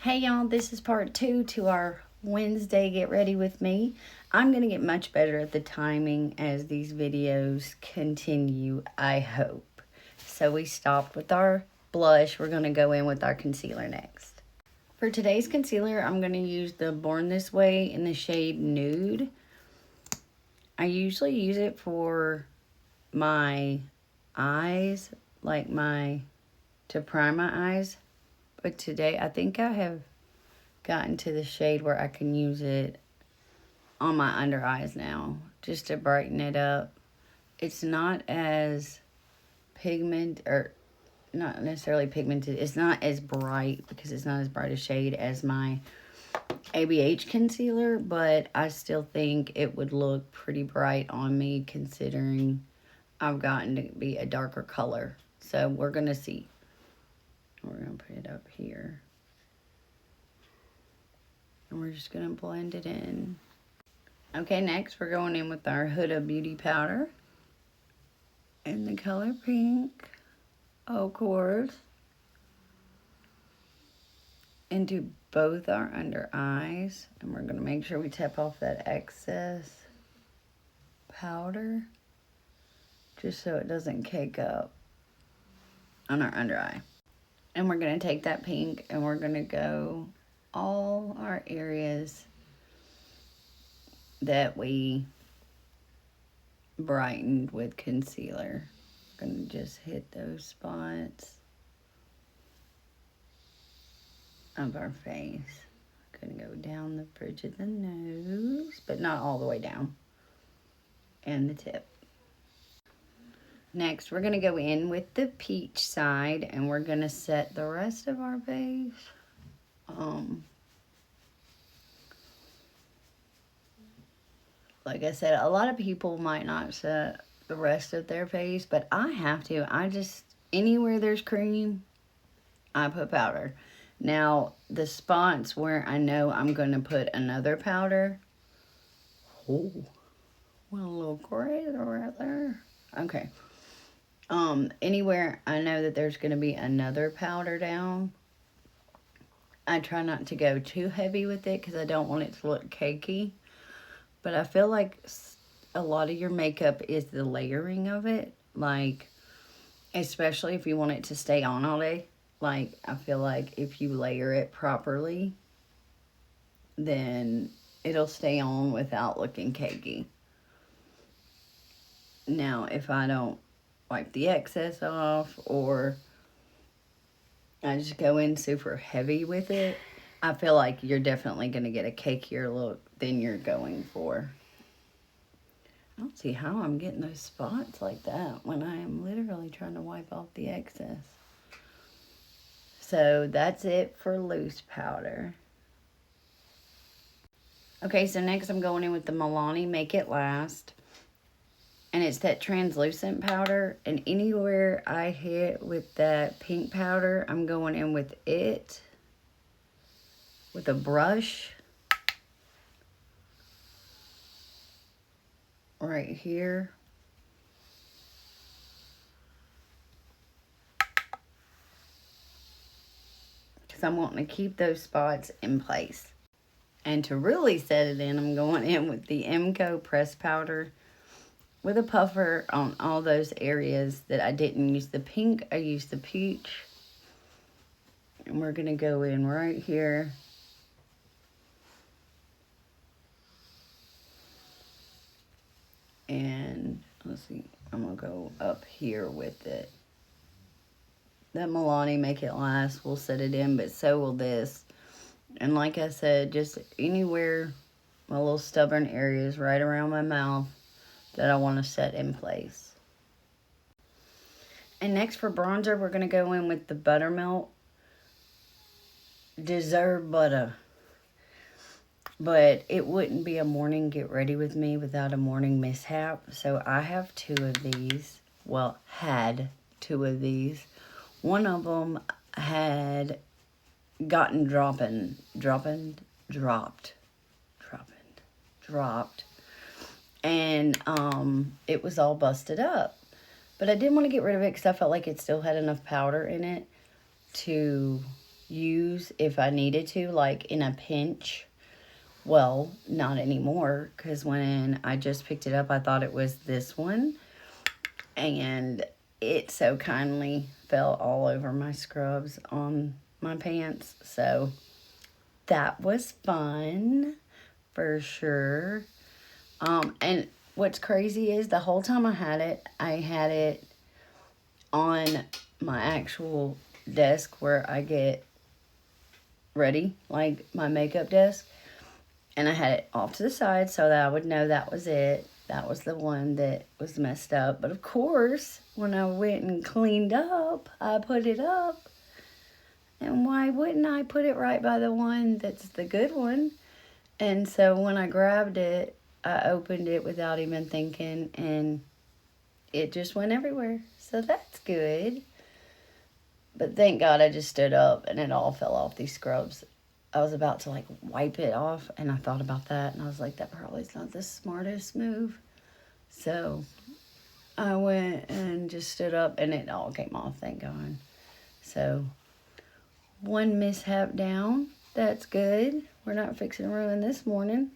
Hey y'all, this is part 2 to our Wednesday Get Ready With Me. I'm going to get much better at the timing as these videos continue, I hope. So we stopped with our blush. We're going to go in with our concealer next. For today's concealer, I'm going to use the Born This Way in the shade Nude. I usually use it for my eyes, to prime my eyes. But today, I think I have gotten to the shade where I can use it on my under eyes now, just to brighten it up. It's not as not necessarily pigmented. It's not as bright because it's not as bright a shade as my ABH concealer, but I still think it would look pretty bright on me considering I've gotten to be a darker color. So we're going to see. We're going to put it up here. And we're just going to blend it in. Okay, next we're going in with our Huda Beauty powder. In the color pink, of course. Into both our under eyes. And we're going to make sure we tap off that excess powder. Just so it doesn't cake up on our under eye. And we're going to take that pink and we're going to go all our areas that we brightened with concealer. I'm going to just hit those spots of our face. I'm going to go down the bridge of the nose, but not all the way down. And the tip. Next, we're going to go in with the peach side, and we're going to set the rest of our base. Like I said, a lot of people might not set the rest of their face, but I have to. Anywhere there's cream, I put powder. Now, the spots where I know I'm going to put another powder. Oh, went a little crazy right there. Okay. Anywhere I know that there's going to be another powder down, I try not to go too heavy with it because I don't want it to look cakey. But I feel like a lot of your makeup is the layering of it. Like, especially if you want it to stay on all day. Like, I feel like if you layer it properly, then it'll stay on without looking cakey. Now, if I don't wipe the excess off or I just go in super heavy with it, I feel like you're definitely going to get a cakier look than you're going for. I don't see how I'm getting those spots like that when I am literally trying to wipe off the excess. So that's it for loose powder. Okay, so next I'm going in with the Milani Make It Last. And it's that translucent powder. And anywhere I hit with that pink powder, I'm going in with it. With a brush. Right here. Because I'm wanting to keep those spots in place. And to really set it in, I'm going in with the Emco press powder. With a puffer on all those areas that I didn't use the pink, I used the peach. And we're going to go in right here. And let's see, I'm going to go up here with it. That Milani Make It Last will set it in, but so will this. And like I said, just anywhere, my little stubborn areas right around my mouth that I want to set in place. And next for bronzer, we're going to go in with the Buttermelt Dessert Butter. But it wouldn't be a morning get ready with me without a morning mishap. So I have 2 of these. Well, had 2 of these. One of them had gotten dropped. And it was all busted up. But I didn't want to get rid of it because I felt like it still had enough powder in it to use if I needed to, like in a pinch. Well, not anymore, because when I just picked it up, I thought it was this one. And it so kindly fell all over my scrubs on my pants. So that was fun, for sure. And what's crazy is the whole time I had it on my actual desk where I get ready, like my makeup desk. And I had it off to the side so that I would know that was it. That was the one that was messed up. But of course, when I went and cleaned up, I put it up. And why wouldn't I put it right by the one that's the good one? And so when I grabbed it, I opened it without even thinking, and it just went everywhere. So that's good. But thank God I just stood up and it all fell off these scrubs. I was about to like wipe it off, and I thought about that, and I was like, that probably is not the smartest move. So I went and just stood up, and it all came off, thank God. So one mishap down. That's good. We're not fixing to ruin this morning.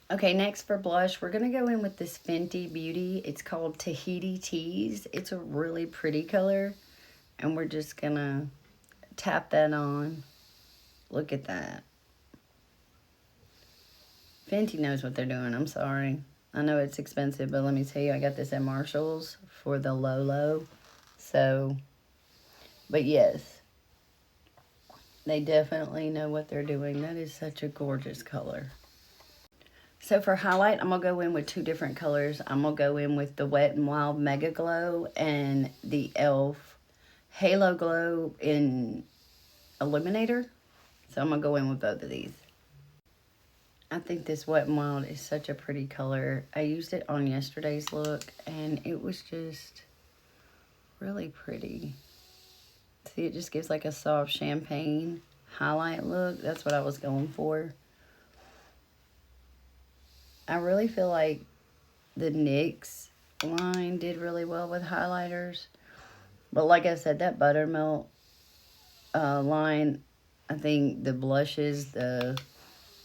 Okay, next for blush, we're going to go in with this Fenty Beauty. It's called Tahiti Tease. It's a really pretty color, and we're just going to tap that on. Look at that. Fenty knows what they're doing. I'm sorry. I know it's expensive, but let me tell you, I got this at Marshall's for the low. So, but yes, they definitely know what they're doing. That is such a gorgeous color. So for highlight, I'm going to go in with two different colors. I'm going to go in with the Wet n Wild Mega Glow and the e.l.f. Halo Glow in Illuminator. So I'm going to go in with both of these. I think this Wet n Wild is such a pretty color. I used it on yesterday's look, and it was just really pretty. See, it just gives like a soft champagne highlight look. That's what I was going for. I really feel like the NYX line did really well with highlighters. But like I said, that Buttermilk line, I think the blushes, the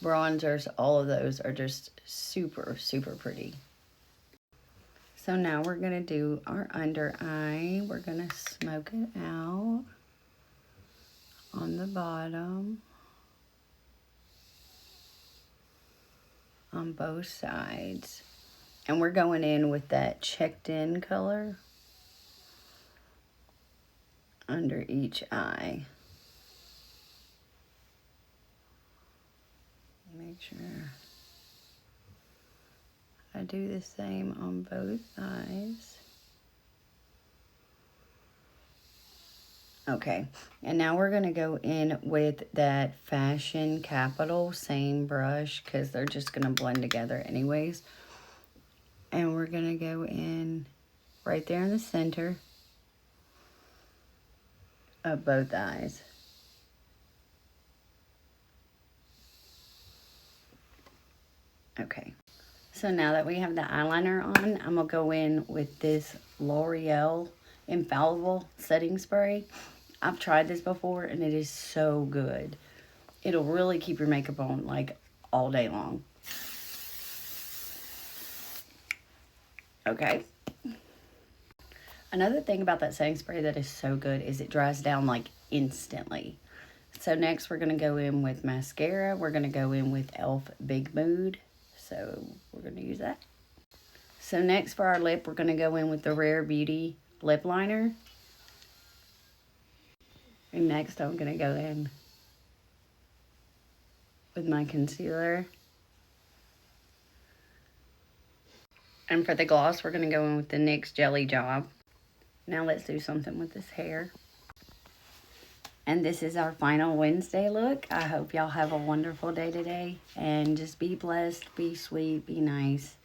bronzers, all of those are just super, super pretty. So now we're going to do our under eye. We're going to smoke it out on the bottom on both sides. And we're going in with that checked in color under each eye. Make sure I do the same on both eyes. Okay, and now we're going to go in with that Fashion Capital, same brush, because they're just going to blend together anyways. And we're going to go in right there in the center of both eyes. Okay, so now that we have the eyeliner on, I'm going to go in with this L'Oreal Infallible Setting Spray. I've tried this before, and it is so good. It'll really keep your makeup on, like, all day long. Okay. Another thing about that setting spray that is so good is it dries down, like, instantly. So next, we're going to go in with mascara. We're going to go in with e.l.f. Big Mood. So we're going to use that. So next, for our lip, we're going to go in with the Rare Beauty lip liner. And next, I'm going to go in with my concealer. And for the gloss, we're going to go in with the NYX Jelly Job. Now let's do something with this hair. And this is our final Wednesday look. I hope y'all have a wonderful day today. And just be blessed, be sweet, be nice,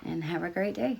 and have a great day.